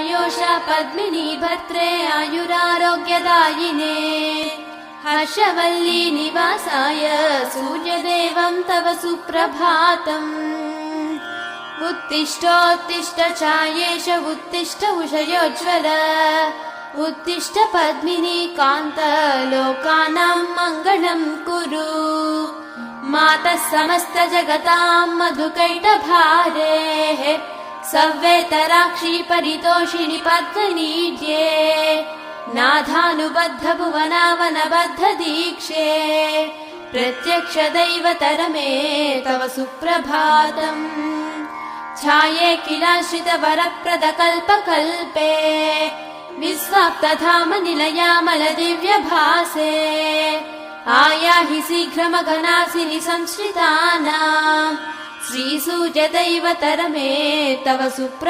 आयोषा पद्मिनी भर्त्रे आयुरारोग्यदायिने हर्षवल्ली निवासाय सूर्यदेवं तव सुप्रभातम् उत्तिष्ठोत्तिष्ठ छायेश उत्तिष्ठ उषयोज्ज्वल उत्तिष्ठ पद्मिनी कान्त लोकानां मङ्गलं कुरु मातः समस्त जगतां मधुकैटभारेः सव्येतराक्षी परितोषिणि पद्मनीड्ये नाथानुबद्ध भुवनावनबद्ध दीक्षे प्रत्यक्ष दैवतरमे तव सुप्रभातम् छाये किलाश्रित वरप्रद कल्पकल्पे विस्वाप्तधाम निलयामल दिव्यभासे आयाहि शीघ्रमघनासिनि संश्रितानां श्रीसूर्यदैवतरमे तव सुप्रभातम्।